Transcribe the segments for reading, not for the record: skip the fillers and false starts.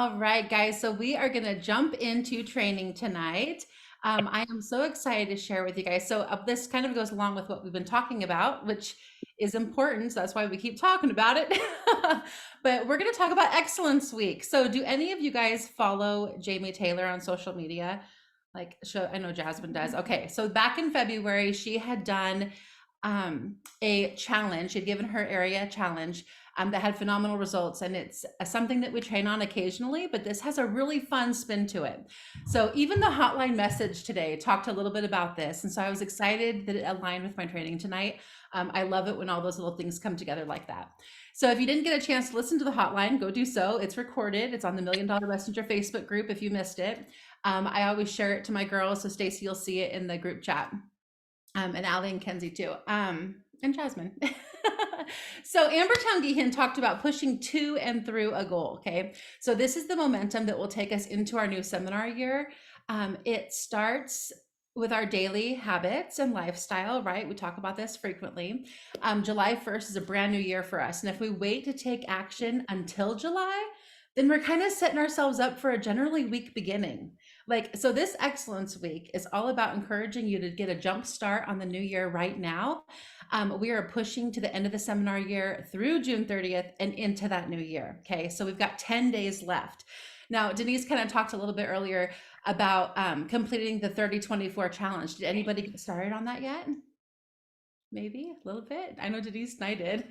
All right, guys. So we are going to jump into training tonight. I am so excited to share with you guys. So this kind of goes along with what we've been talking about, which is important. So that's why we keep talking about it. But we're going to talk about Excellence Week. So do any of you guys follow Jamie Taylor on social media? I know Jasmine does. Okay, so back in February, she had done a challenge. She'd given her area a challenge that had phenomenal results. And it's something that we train on occasionally, but this has a really fun spin to it. So even the hotline message today talked a little bit about this. And so I was excited that it aligned with my training tonight. I love it when all those little things come together like that. So if you didn't get a chance to listen to the hotline, go do so. It's recorded. It's on the $1 Million Messenger Facebook group if you missed it. I always share it to my girls. So Stacy, you'll see it in the group chat. And Allie and Kenzie too, and Jasmine. So Amber Tungihan talked about pushing to and through a goal. Okay, so this is the momentum that will take us into our new seminar year. It starts with our daily habits and lifestyle, right? We talk about this frequently. July 1st is a brand new year for us. And if we wait to take action until July, then we're kind of setting ourselves up for a generally weak beginning. So this Excellence Week is all about encouraging you to get a jump start on the new year right now. We are pushing to the end of the seminar year through June 30th and into that new year. Okay, so we've got 10 days left. Now, Denise kind of talked a little bit earlier about completing the 30-24 challenge. Did anybody get started on that yet? Maybe a little bit. I know Denise and I did.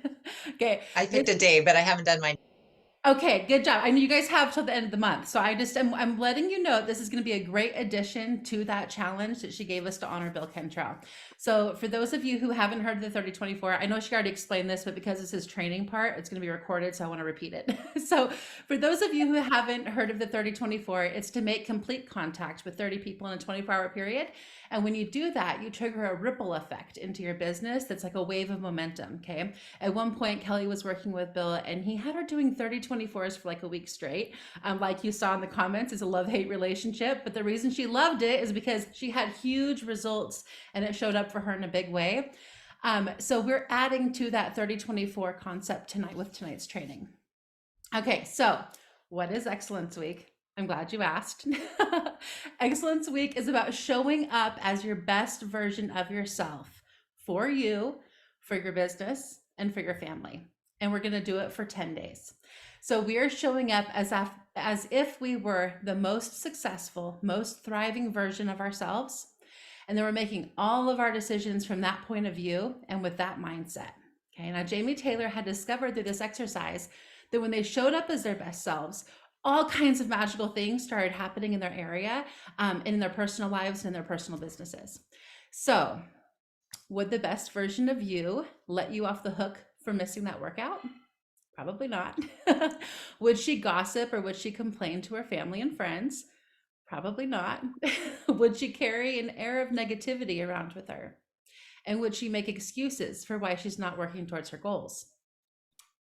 Okay. I picked a day, but I haven't done mine. Okay, good job. I know you guys have till the end of the month. So I'm letting you know this is going to be a great addition to that challenge that she gave us to honor Bill Kentrow. So for those of you who haven't heard of the 30-24, I know she already explained this, but because this is training part, it's going to be recorded. So I want to repeat it. So for those of you who haven't heard of the 30-24, it's to make complete contact with 30 people in a 24-hour period. And when you do that, you trigger a ripple effect into your business that's like a wave of momentum. Okay. At one point, Kelly was working with Bill and he had her doing 30-24s for like a week straight. Like you saw in the comments, it's a love-hate relationship. But the reason she loved it is because she had huge results and it showed up for her in a big way. So we're adding to that 30-24 concept tonight with tonight's training. Okay, so what is Excellence Week? I'm glad you asked. Excellence Week is about showing up as your best version of yourself for you, for your business, and for your family. And we're going to do it for 10 days. So we are showing up as if we were the most successful, most thriving version of ourselves. And then we're making all of our decisions from that point of view and with that mindset. Okay, now Jamie Taylor had discovered through this exercise that when they showed up as their best selves, all kinds of magical things started happening in their area, in their personal lives and in their personal businesses. So would the best version of you let you off the hook for missing that workout? Probably not. Would she gossip or would she complain to her family and friends? Probably not. Would she carry an air of negativity around with her? And would she make excuses for why she's not working towards her goals?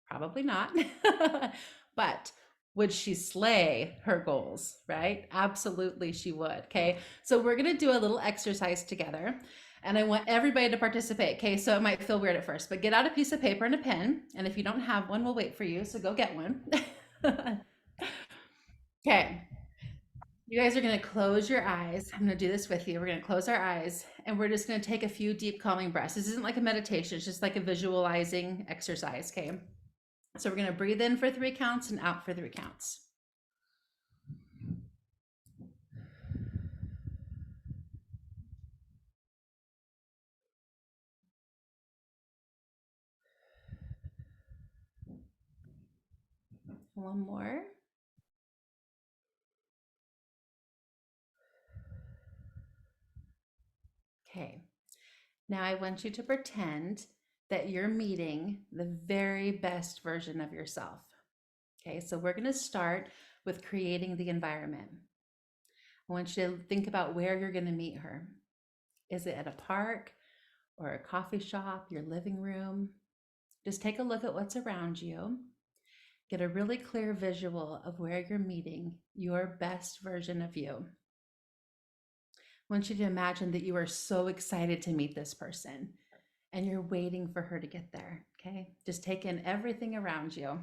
Probably not. But would she slay her goals, right? Absolutely she would. Okay, so we're going to do a little exercise together and I want everybody to participate. Okay, so it might feel weird at first, but get out a piece of paper and a pen, and if you don't have one, we'll wait for you, so go get one. Okay, you guys are going to close your eyes. I'm going to do this with you. We're going to close our eyes and we're just going to take a few deep calming breaths. This isn't like a meditation, it's just like a visualizing exercise. Okay, so we're going to breathe in for 3 counts and out for 3 counts. One more. Okay, now I want you to pretend that you're meeting the very best version of yourself. Okay, so we're going to start with creating the environment. I want you to think about where you're going to meet her. Is it at a park or a coffee shop, your living room? Just take a look at what's around you. Get a really clear visual of where you're meeting your best version of you. I want you to imagine that you are so excited to meet this person and you're waiting for her to get there. Okay, just take in everything around you.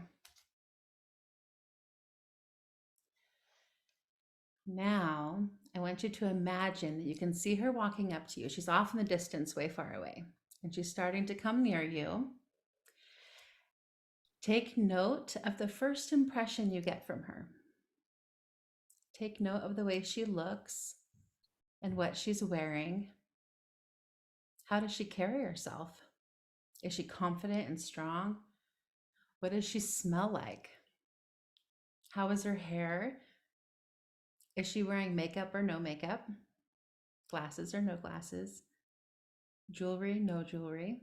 Now, I want you to imagine that you can see her walking up to you. She's off in the distance, way far away, and she's starting to come near you. Take note of the first impression you get from her. Take note of the way she looks and what she's wearing. How does she carry herself? Is she confident and strong? What does she smell like? How is her hair? Is she wearing makeup or no makeup? Glasses or no glasses? Jewelry, no jewelry?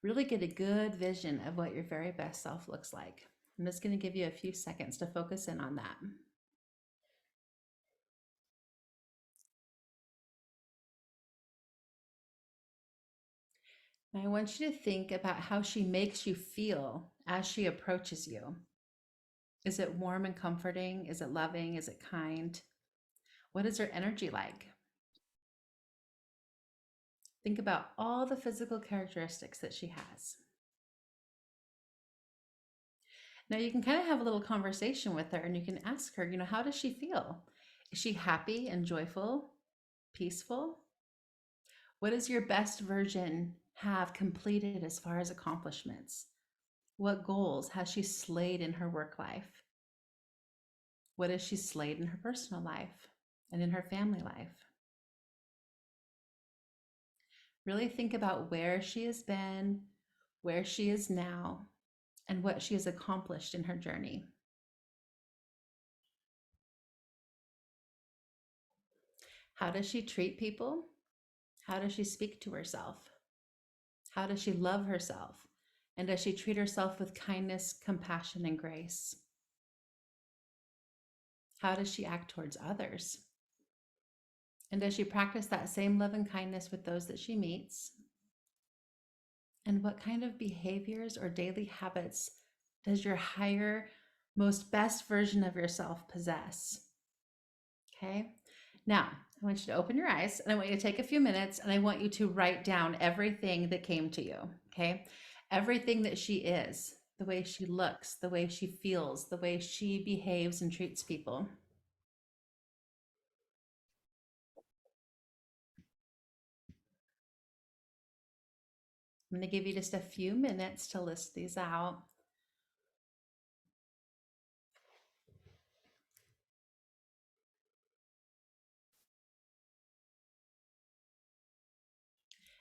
Really get a good vision of what your very best self looks like. I'm just going to give you a few seconds to focus in on that. And I want you to think about how she makes you feel as she approaches you. Is it warm and comforting? Is it loving? Is it kind? What is her energy like? Think about all the physical characteristics that she has. Now you can kind of have a little conversation with her and you can ask her, how does she feel? Is she happy and joyful, peaceful? What does your best version have completed as far as accomplishments? What goals has she slayed in her work life? What has she slayed in her personal life and in her family life? Really think about where she has been, where she is now, and what she has accomplished in her journey. How does she treat people? How does she speak to herself? How does she love herself? And does she treat herself with kindness, compassion, and grace? How does she act towards others? And does she practice that same love and kindness with those that she meets? And what kind of behaviors or daily habits does your higher, most best version of yourself possess? Okay. Now, I want you to open your eyes and I want you to take a few minutes and I want you to write down everything that came to you. Okay. Everything that she is, the way she looks, the way she feels, the way she behaves and treats people. I'm going to give you just a few minutes to list these out.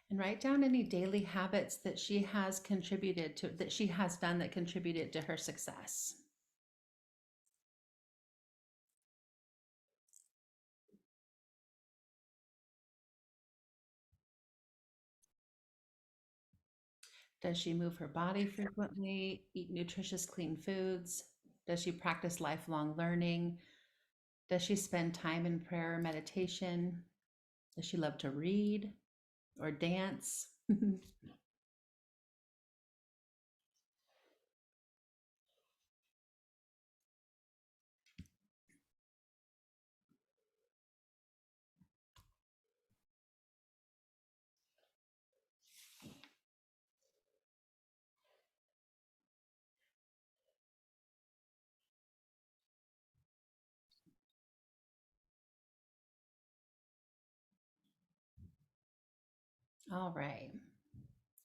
And write down any daily habits that she has contributed to, that she has done that contributed to her success. Does she move her body frequently, eat nutritious, clean foods? Does she practice lifelong learning? Does she spend time in prayer or meditation? Does she love to read or dance? All right.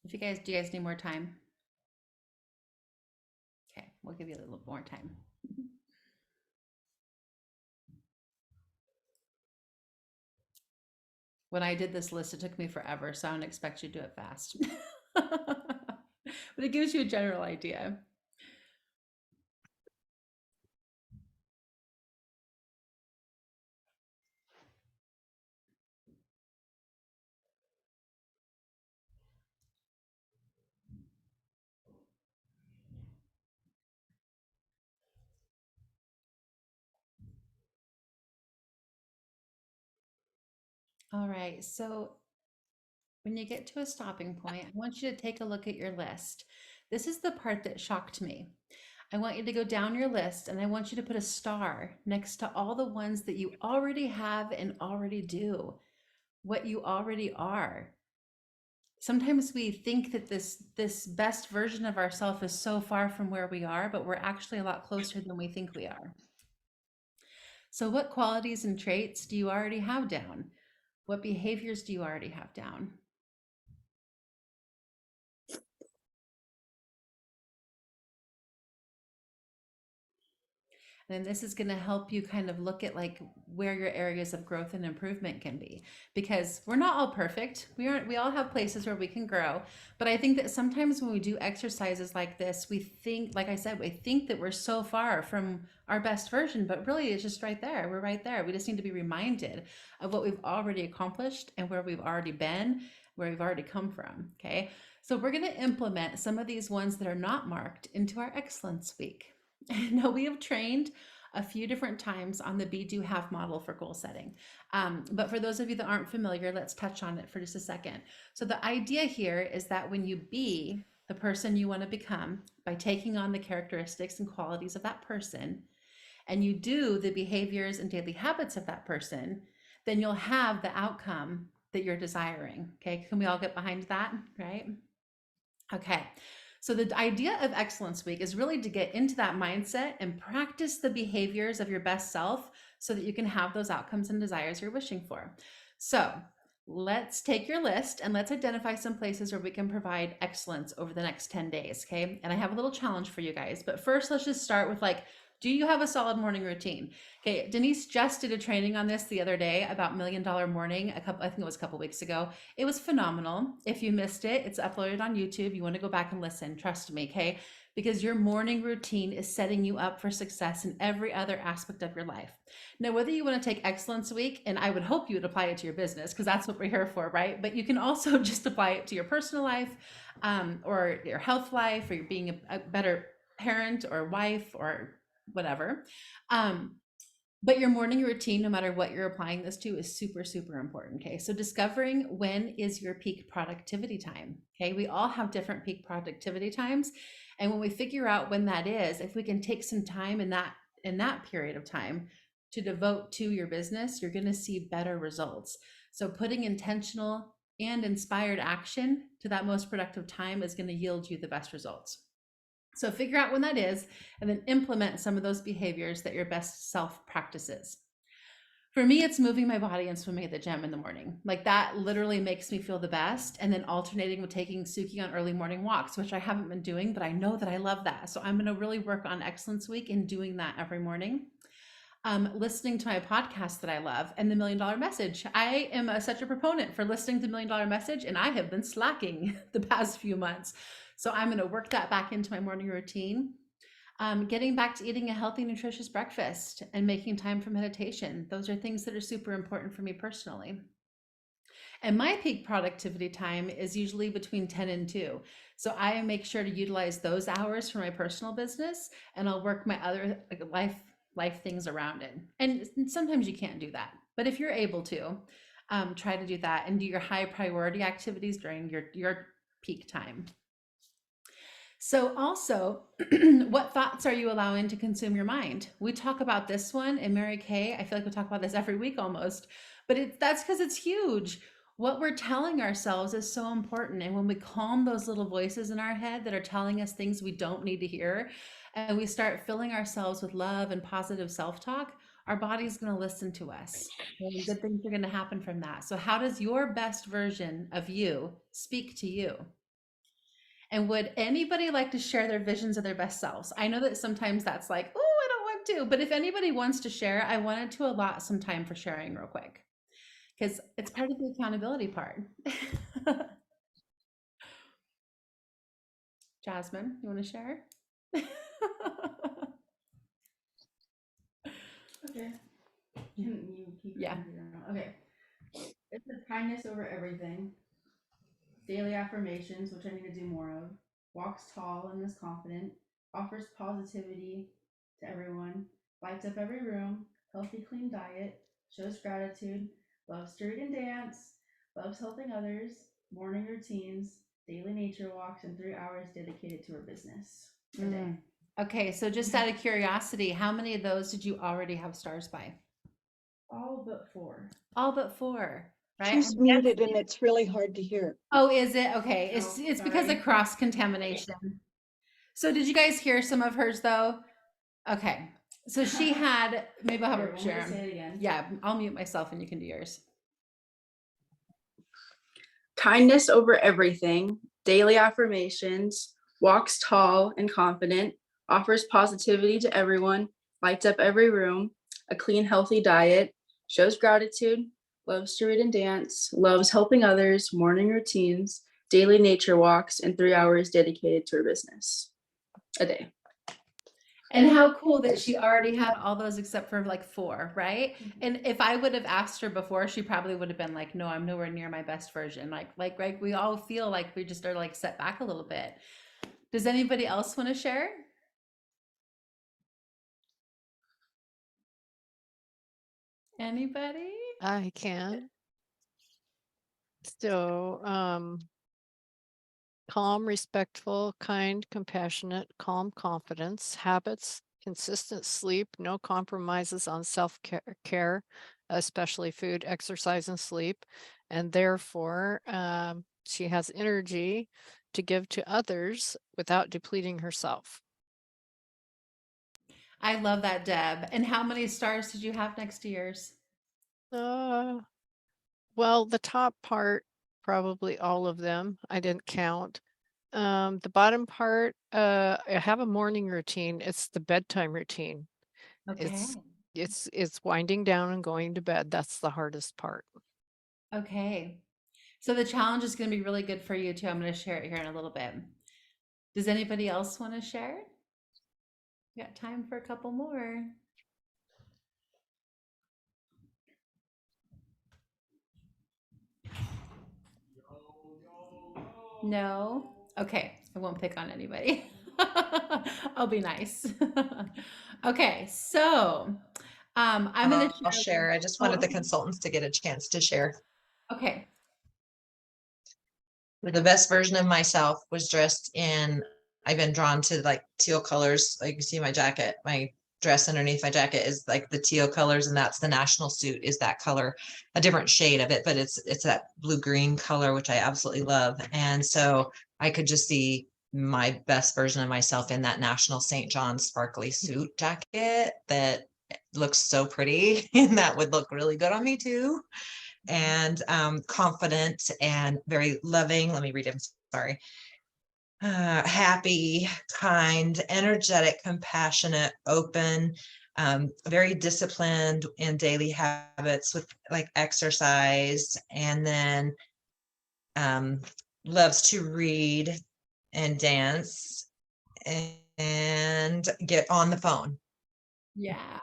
Do you guys need more time? Okay, we'll give you a little more time. When I did this list, it took me forever, so I don't expect you to do it fast. But it gives you a general idea. All right, so when you get to a stopping point, I want you to take a look at your list. This is the part that shocked me. I want you to go down your list and I want you to put a star next to all the ones that you already have and already do, what you already are. Sometimes we think that this best version of ourselves is so far from where we are, but we're actually a lot closer than we think we are. So, what qualities and traits do you already have down? What behaviors do you already have down? And this is going to help you kind of look at like where your areas of growth and improvement can be, because we're not all perfect. We all have places where we can grow. But I think that sometimes when we do exercises like this, we think, like I said, we think that we're so far from our best version, but really it's just right there. We're right there. We just need to be reminded of what we've already accomplished and where we've already been, where we've already come from. Okay. So we're going to implement some of these ones that are not marked into our excellence week. Now, we have trained a few different times on the be, do, have model for goal setting. But for those of you that aren't familiar, let's touch on it for just a second. So the idea here is that when you be the person you want to become by taking on the characteristics and qualities of that person, and you do the behaviors and daily habits of that person, then you'll have the outcome that you're desiring. Okay, can we all get behind that, right? Okay. So the idea of Excellence Week is really to get into that mindset and practice the behaviors of your best self so that you can have those outcomes and desires you're wishing for. So let's take your list and let's identify some places where we can provide excellence over the next 10 days. Okay. And I have a little challenge for you guys, but first let's just start with like, do you have a solid morning routine? Okay, Denise just did a training on this the other day about $1 Million Morning. I think it was a couple weeks ago. It was phenomenal. If you missed it, it's uploaded on YouTube. You want to go back and listen, trust me, okay? Because your morning routine is setting you up for success in every other aspect of your life. Now, whether you want to take Excellence Week, and I would hope you would apply it to your business because that's what we're here for, right? But you can also just apply it to your personal life or your health life, or you're being a better parent or wife or whatever. But your morning routine, no matter what you're applying this to, is super, super important. Okay. So discovering when is your peak productivity time. Okay. We all have different peak productivity times. And when we figure out when that is, if we can take some time in that period of time to devote to your business, you're going to see better results. So putting intentional and inspired action to that most productive time is going to yield you the best results. So figure out when that is, and then implement some of those behaviors that your best self practices. For me, it's moving my body and swimming at the gym in the morning. Like that literally makes me feel the best. And then alternating with taking Suki on early morning walks, which I haven't been doing, but I know that I love that. So I'm going to really work on Excellence Week in doing that every morning. Listening to my podcast that I love and the $1 Million Message. I am such a proponent for listening to the $1 Million Message, and I have been slacking the past few months. So I'm going to work that back into my morning routine. Getting back to eating a healthy, nutritious breakfast and making time for meditation. Those are things that are super important for me personally. And my peak productivity time is usually between 10 and 2. So I make sure to utilize those hours for my personal business, and I'll work my other life things around it. And sometimes you can't do that, but if you're able to, try to do that and do your high priority activities during your peak time. So also, what thoughts are you allowing to consume your mind? We talk about this one in Mary Kay. I feel like we talk about this every week almost, but that's because it's huge. What we're telling ourselves is so important. And when we calm those little voices in our head that are telling us things we don't need to hear, and we start filling ourselves with love and positive self-talk, our body's going to listen to us. And good things are going to happen from that. So how does your best version of you speak to you? And would anybody like to share their visions of their best selves? I know that sometimes that's like, oh, I don't want to, but if anybody wants to share, I wanted to allot some time for sharing real quick because it's part of the accountability part. Jasmine, you want to share? Okay. Can you keep Yeah. Okay. It says kindness over everything. Daily affirmations, which I need to do more of. Walks tall and is confident. Offers positivity to everyone. Lights up every room. Healthy, clean diet. Shows gratitude. Loves to read and dance. Loves helping others. Morning routines. Daily nature walks, and 3 hours dedicated to her business a day. Okay, so just out of curiosity, how many of those did you already have stars by? All but 4. All but 4, right? She's muted and it's really hard to hear. Oh, is it? Okay, Oh, it's because sorry. of cross contamination. So did you guys hear some of hers though? Okay. So she had, maybe I'll have Here, her want me to share. say it again? Yeah, I'll mute myself and you can do yours. Kindness over everything, daily affirmations, walks tall and confident, offers positivity to everyone, lights up every room, a clean, healthy diet, shows gratitude, loves to read and dance, loves helping others, morning routines, daily nature walks, and 3 hours dedicated to her business a day. And how cool that she already had all those except for like 4, right? And if I would have asked her before, she probably would have been like, no, I'm nowhere near my best version. Like we all feel like we just are like set back a little bit. Does anybody else want to share? Anybody? I can. So, calm, respectful, kind, compassionate, calm confidence, habits, consistent sleep, no compromises on self-care, especially food, exercise, and sleep. And therefore, she has energy to give to others without depleting herself. I love that, Deb. And how many stars did you have next to yours? Well, the top part, probably all of them. I didn't count. The bottom part, I have a morning routine. It's the bedtime routine. Okay. It's winding down and going to bed. That's the hardest part. Okay. So the challenge is going to be really good for you too. I'm going to share it here in a little bit. Does anybody else want to share? We got time for a couple more. No? Okay, I won't pick on anybody. I'll be nice. Okay, so I'm going to I'll share. I just wanted the consultants to get a chance to share. Okay. The best version of myself was dressed in, I've been drawn to like teal colors. Like you see my jacket, my dress underneath my jacket is like the teal colors, and that's the national suit is that color, a different shade of it, but it's that blue-green color, which I absolutely love. And so I could just see my best version of myself in that national St. John's sparkly suit jacket that looks so pretty, and that would look really good on me too. And confident and very loving. Let me read him. Sorry. Happy, kind, energetic, compassionate, open, very disciplined in daily habits with like exercise, and then loves to read and dance and get on the phone. Yeah.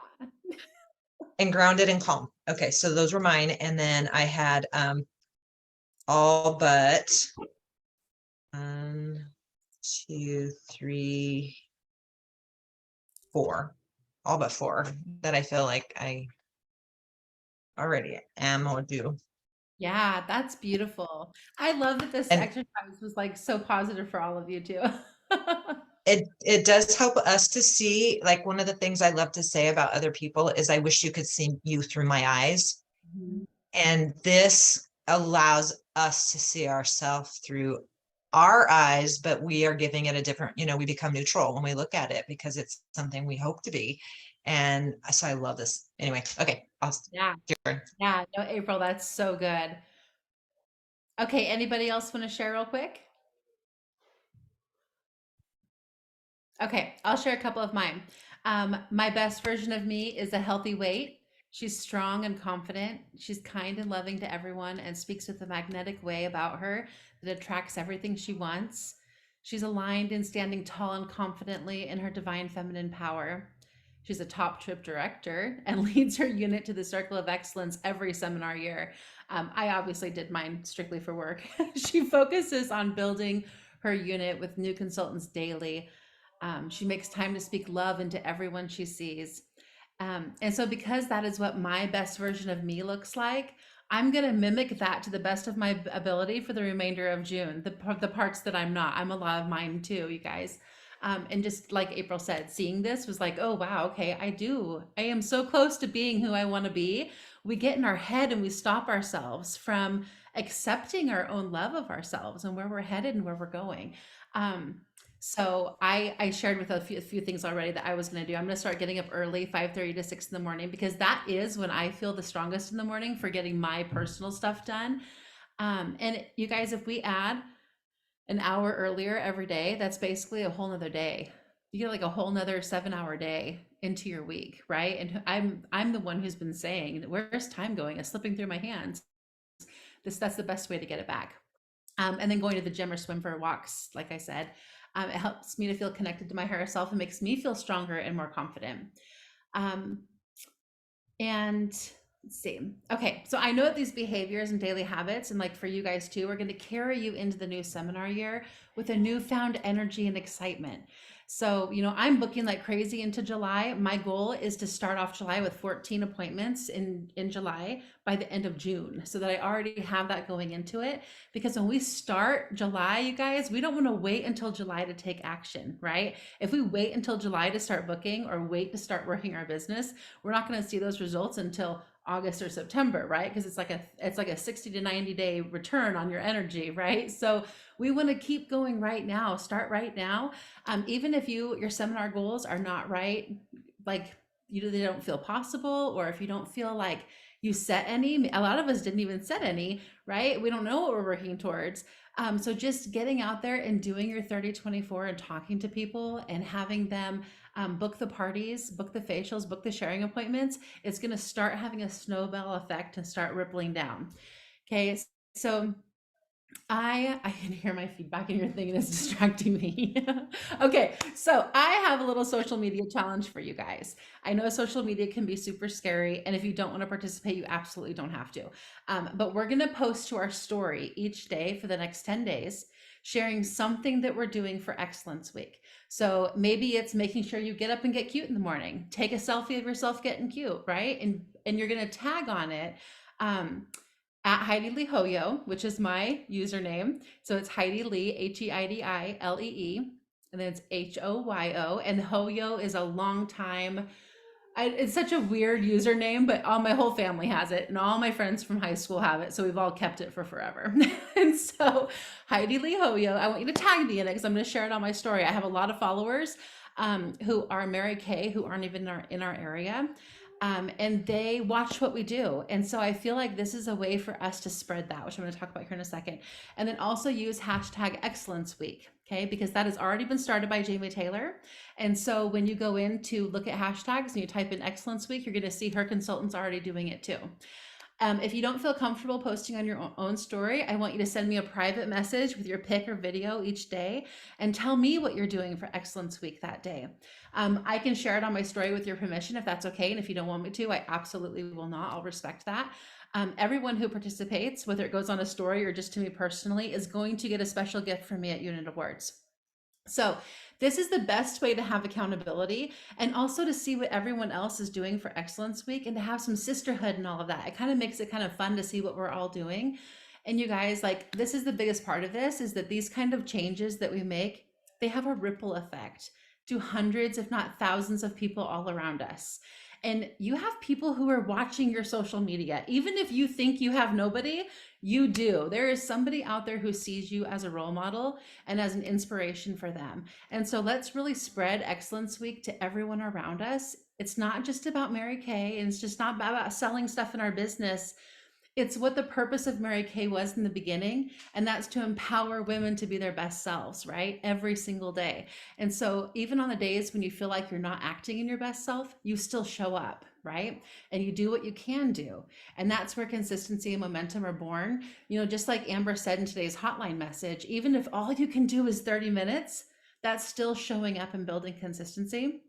And grounded and calm. Okay, so those were mine. And then I had all but 1, 2, 3, 4, all but 4 that I feel like I already am or do. Yeah, that's beautiful. I love that this And exercise was like so positive for all of you too. it does help us to see, like one of the things I love to say about other people is I wish you could see you through my eyes. Mhm. And this allows us to see ourselves through our eyes, but we are giving it a different, we become neutral when we look at it because it's something we hope to be. And so I love this. Anyway, okay, Yeah. Yeah, no, April, that's so good. Okay, anybody else want to share real quick? Okay, I'll share a couple of mine. My best version of me is a healthy weight. She's strong and confident. She's kind and loving to everyone and speaks with a magnetic way about her that attracts everything she wants. She's aligned and standing tall and confidently in her divine feminine power. She's a top trip director and leads her unit to the Circle of Excellence every seminar year. I obviously did mine strictly for work. She focuses on building her unit with new consultants daily. She makes time to speak love into everyone she sees. And so, because that is what my best version of me looks like, I'm going to mimic that to the best of my ability for the remainder of June. The parts that I'm not, I'm a lot of mine too, you guys. And just like April said, seeing this was like, oh, wow, okay, I am so close to being who I want to be. We get in our head and we stop ourselves from accepting our own love of ourselves and where we're headed and where we're going. So I shared with a few things already that I was going to do. I'm going to start getting up early, 5:30 to 6 in the morning, because that is when I feel the strongest in the morning for getting my personal stuff done. And you guys, if we add an hour earlier every day, that's basically a whole nother day. You get like a whole nother 7-hour day into your week, right? And I'm the one who's been saying, where's time going? It's slipping through my hands. That's the best way to get it back. And then going to the gym or swim for walks, like I said, it helps me to feel connected to my higher self and makes me feel stronger and more confident. And let's see. Okay, so I know that these behaviors and daily habits, and like for you guys too, are going to carry you into the new seminar year with a newfound energy and excitement. So, I'm booking like crazy into July. My goal is to start off July with 14 appointments in July by the end of June, so that I already have that going into it. Because when we start July, you guys, we don't want to wait until July to take action, right? If we wait until July to start booking or wait to start working our business, we're not going to see those results until August or September, right? Because it's like a 60 to 90 day return on your energy, right? So we want to keep going right now. Start right now. Even if your seminar goals are not right, like they don't feel possible, or if you don't feel like you set any, a lot of us didn't even set any, right? We don't know what we're working towards. So just getting out there and doing your 30-24 and talking to people and having them book the parties, book the facials, book the sharing appointments, it's going to start having a snowball effect and start rippling down. Okay, so I can hear my feedback in your thing and it's distracting me. Okay, so I have a little social media challenge for you guys. I know social media can be super scary, and if you don't want to participate, you absolutely don't have to. But we're going to post to our story each day for the next 10 days, sharing something that we're doing for Excellence Week. So maybe it's making sure you get up and get cute in the morning. Take a selfie of yourself getting cute, right? And you're going to tag on it. At Heidi Lee Hoyo, which is my username. So it's Heidi Lee, HEIDI LEE, and then it's HOYO. And Hoyo is a long time, it's such a weird username, but all my whole family has it, and all my friends from high school have it. So we've all kept it for forever. And so Heidi Lee Hoyo, I want you to tag me in it because I'm going to share it on my story. I have a lot of followers who are Mary Kay, who aren't even in our area. And they watch what we do. And so I feel like this is a way for us to spread that, which I'm going to talk about here in a second. And then also use hashtag Excellence Week, okay? Because that has already been started by Jamie Taylor. And so when you go in to look at hashtags and you type in Excellence Week, you're going to see her consultants already doing it too. If you don't feel comfortable posting on your own story, I want you to send me a private message with your pic or video each day and tell me what you're doing for Excellence Week that day. I can share it on my story with your permission if that's okay. And if you don't want me to, I absolutely will not. I'll respect that. Everyone who participates, whether it goes on a story or just to me personally, is going to get a special gift from me at Unit Awards. So this is the best way to have accountability, and also to see what everyone else is doing for Excellence Week, and to have some sisterhood and all of that. It kind of makes it kind of fun to see what we're all doing. And you guys, like, this is the biggest part of this, is that these kind of changes that we make, they have a ripple effect to hundreds, if not thousands of people all around us. And you have people who are watching your social media. Even if you think you have nobody, you do. There is somebody out there who sees you as a role model and as an inspiration for them. And so let's really spread Excellence Week to everyone around us. It's not just about Mary Kay, and it's just not about selling stuff in our business. It's what the purpose of Mary Kay was in the beginning, and that's to empower women to be their best selves, right? Every single day. And so even on the days when you feel like you're not acting in your best self, you still show up, right? And you do what you can do. And that's where consistency and momentum are born. Just like Amber said in today's hotline message, even if all you can do is 30 minutes, that's still showing up and building consistency.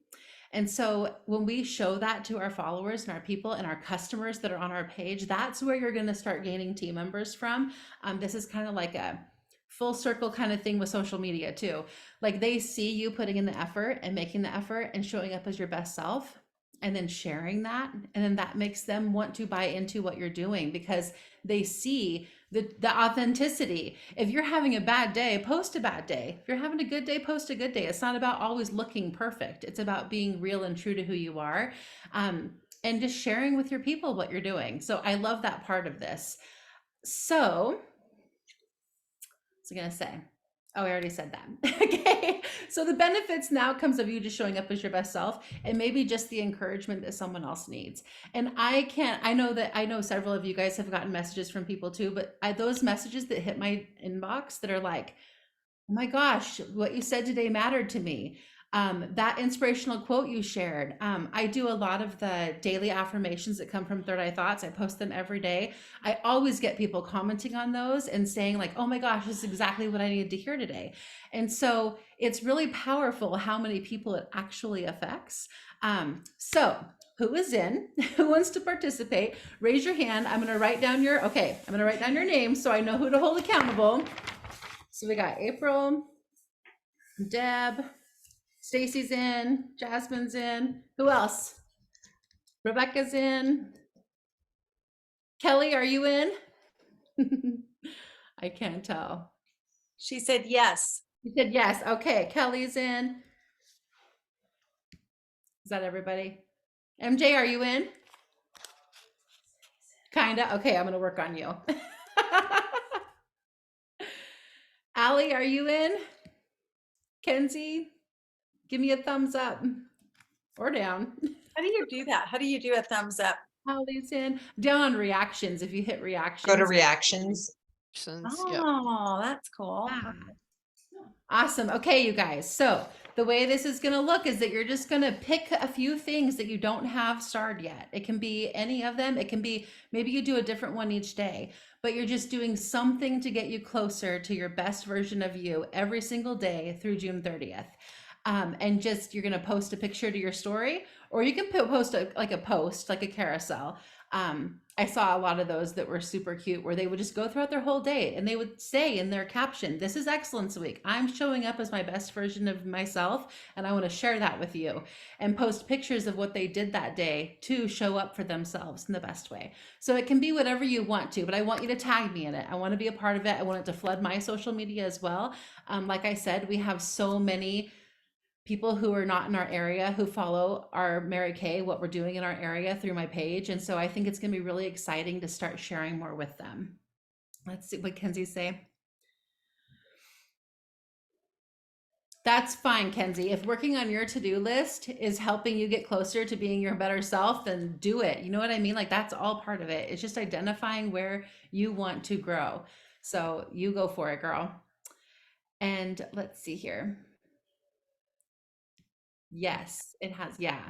And so when we show that to our followers and our people and our customers that are on our page, that's where you're going to start gaining team members from. This is kind of like a full circle kind of thing with social media too. Like, they see you putting in the effort and making the effort and showing up as your best self, and then sharing that. And then that makes them want to buy into what you're doing, because they see the authenticity. If you're having a bad day, post a bad day. If you're having a good day, post a good day. It's not about always looking perfect. It's about being real and true to who you are, and just sharing with your people what you're doing. So I love that part of this. So, what's I gonna say? Oh, I already said that. Okay. So the benefits now comes of you just showing up as your best self and maybe just the encouragement that someone else needs. And I know several of you guys have gotten messages from people too, but those messages that hit my inbox that are like, oh my gosh, what you said today mattered to me. That inspirational quote you shared. I do a lot of the daily affirmations that come from Third Eye Thoughts. I post them every day. I always get people commenting on those and saying like, oh my gosh, this is exactly what I needed to hear today. And so it's really powerful how many people it actually affects. So who is in? Who wants to participate? Raise your hand. I'm going to write down your name so I know who to hold accountable. So we got April, Deb, Stacy's in, Jasmine's in. Who else? Rebecca's in. Kelly, are you in? I can't tell. She said yes. You said yes. Okay, Kelly's in. Is that everybody? MJ, are you in? Kinda. Okay, I'm gonna work on you. Allie, are you in? Kenzie, give me a thumbs up or down. How do you do that? How do you do a thumbs up? Allie's in. Down on reactions. If you hit reactions. Go to reactions. Yep. Oh, that's cool. Ah. Awesome. Okay, you guys. So the way this is going to look is that you're just going to pick a few things that you don't have starred yet. It can be any of them. It can be maybe you do a different one each day, but you're just doing something to get you closer to your best version of you every single day through June 30th. And just you're going to post a picture to your story, or you can post like a carousel. I saw a lot of those that were super cute where they would just go throughout their whole day and they would say in their caption, this is Excellence Week. I'm showing up as my best version of myself and I want to share that with you, and post pictures of what they did that day to show up for themselves in the best way. So it can be whatever you want to, but I want you to tag me in it. I want to be a part of it. I want it to flood my social media as well. Like I said, we have so many people who are not in our area who follow our Mary Kay, what we're doing in our area through my page. And so I think it's going to be really exciting to start sharing more with them. Let's see what Kenzie say. That's fine, Kenzie. If working on your to-do list is helping you get closer to being your better self, then do it. You know what I mean? Like that's all part of it. It's just identifying where you want to grow. So you go for it, girl. And let's see here. Yes, it has. Yeah,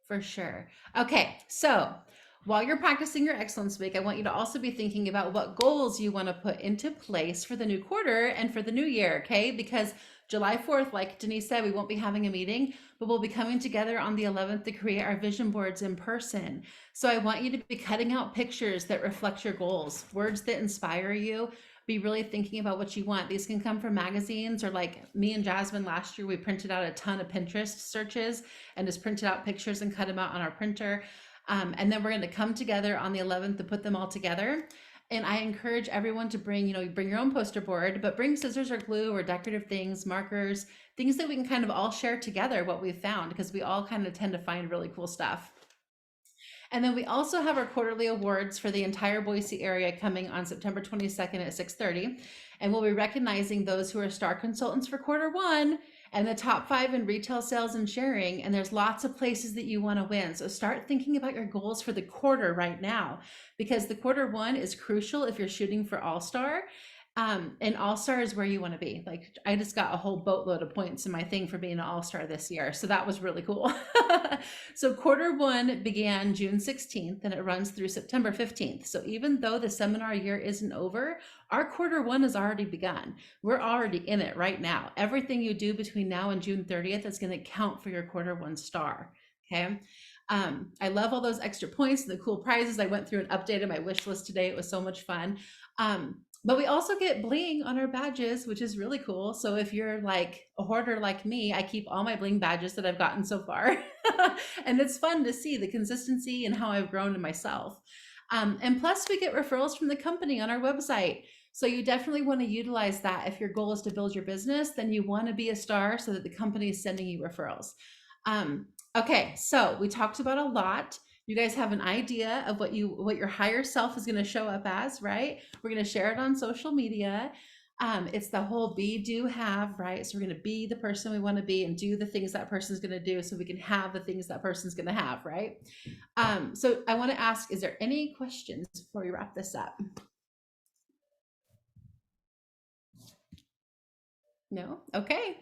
for sure. Okay, so while you're practicing your Excellence Week, I want you to also be thinking about what goals you want to put into place for the new quarter and for the new year, okay? Because July 4th, like Denise said, we won't be having a meeting, but we'll be coming together on the 11th to create our vision boards in person. So I want you to be cutting out pictures that reflect your goals, words that inspire you. Be really thinking about what you want. These can come from magazines, or like me and Jasmine last year, we printed out a ton of Pinterest searches and just printed out pictures and cut them out on our printer. And then we're going to come together on the 11th to put them all together. And I encourage everyone to bring your own poster board, but bring scissors or glue or decorative things, markers, things that we can kind of all share together what we've found, because we all kind of tend to find really cool stuff. And then we also have our quarterly awards for the entire Boise area coming on September 22nd at 6:30. And we'll be recognizing those who are star consultants for quarter one and the top 5 in retail sales and sharing. And there's lots of places that you want to win. So start thinking about your goals for the quarter right now, because the quarter one is crucial if you're shooting for All-Star. And All-Star is where you want to be. Like I just got a whole boatload of points in my thing for being an All-Star this year. So that was really cool. So quarter one began June 16th and it runs through September 15th. So even though the seminar year isn't over, our quarter one has already begun. We're already in it right now. Everything you do between now and June 30th is going to count for your quarter one star. Okay. I love all those extra points and the cool prizes. I went through and updated my wish list today. It was so much fun. But we also get bling on our badges, which is really cool. So if you're like a hoarder like me, I keep all my bling badges that I've gotten so far. And it's fun to see the consistency and how I've grown in myself. And plus we get referrals from the company on our website. So you definitely want to utilize that. If your goal is to build your business, then you want to be a star so that the company is sending you referrals. Okay, so we talked about a lot. You guys have an idea of what your higher self is going to show up as, right? We're going to share it on social media. It's the whole be, do, have, right? So we're going to be the person we want to be and do the things that person's going to do so we can have the things that person's going to have, right? So I want to ask, is there any questions before we wrap this up? No? Okay.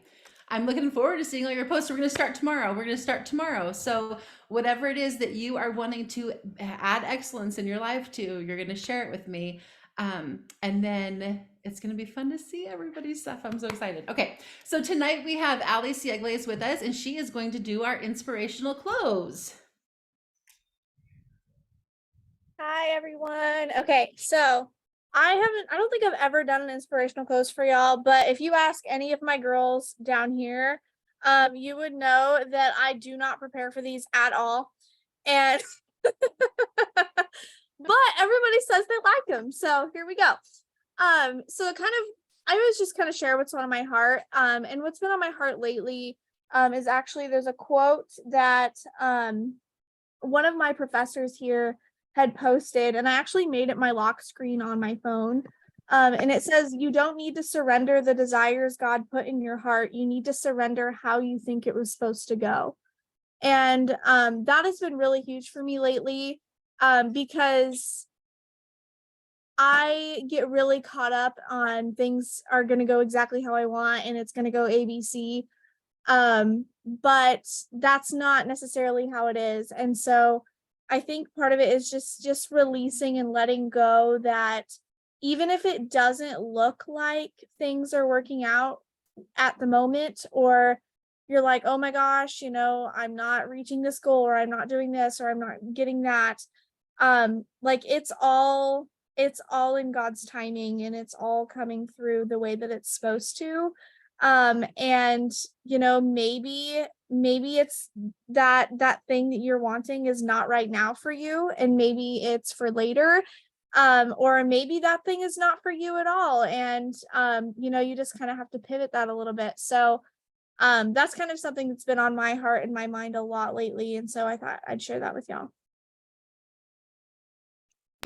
I'm looking forward to seeing all your posts. We're going to start tomorrow. So whatever it is that you are wanting to add excellence in your life to, you're going to share it with me. And then it's going to be fun to see everybody's stuff. I'm so excited. Okay. So tonight we have Ali Siegles with us, and she is going to do our inspirational close. Hi, everyone. Okay, so I don't think I've ever done an inspirational close for y'all, but if you ask any of my girls down here, you would know that I do not prepare for these at all. And but everybody says they like them, so here we go. So I was just kind of share what's on my heart. And what's been on my heart lately is actually there's a quote that one of my professors here had posted, and I actually made it my lock screen on my phone. And it says, you don't need to surrender the desires God put in your heart. You need to surrender how you think it was supposed to go. And that has been really huge for me lately, because I get really caught up on things are going to go exactly how I want and it's going to go ABC. But that's not necessarily how it is. And so I think part of it is just releasing and letting go that even if it doesn't look like things are working out at the moment, or you're like, oh my gosh, I'm not reaching this goal, or I'm not doing this, or I'm not getting that. Like it's all in God's timing, and it's all coming through the way that it's supposed to. And maybe it's that thing that you're wanting is not right now for you, and maybe it's for later, or maybe that thing is not for you at all, and you just kind of have to pivot that a little bit. So that's kind of something that's been on my heart and my mind a lot lately, and so I thought I'd share that with y'all.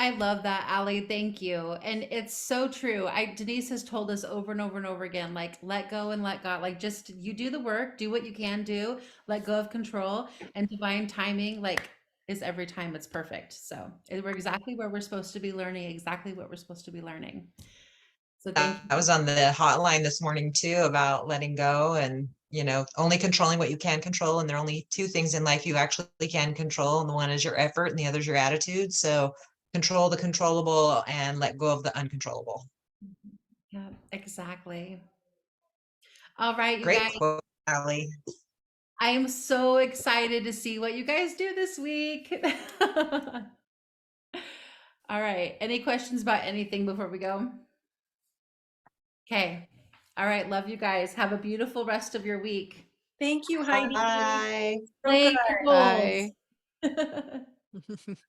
I love that, Ali. Thank you. And it's so true. Denise has told us over and over and over again, like, let go and let God, like, just you do the work, do what you can do, let go of control, and divine timing, like, is every time it's perfect. So we're exactly where we're supposed to be learning, exactly what we're supposed to be learning. So thank you. I was on the hotline this morning too about letting go and, only controlling what you can control. And there are only two things in life you actually can control. And the one is your effort and the other is your attitude. So control the controllable and let go of the uncontrollable. Yeah, exactly. All right, you Great guys. quote, Ali. I am so excited to see what you guys do this week. All right. Any questions about anything before we go? Okay. All right. Love you guys. Have a beautiful rest of your week. Thank you, Heidi. Bye. So Play good. your goals. Bye.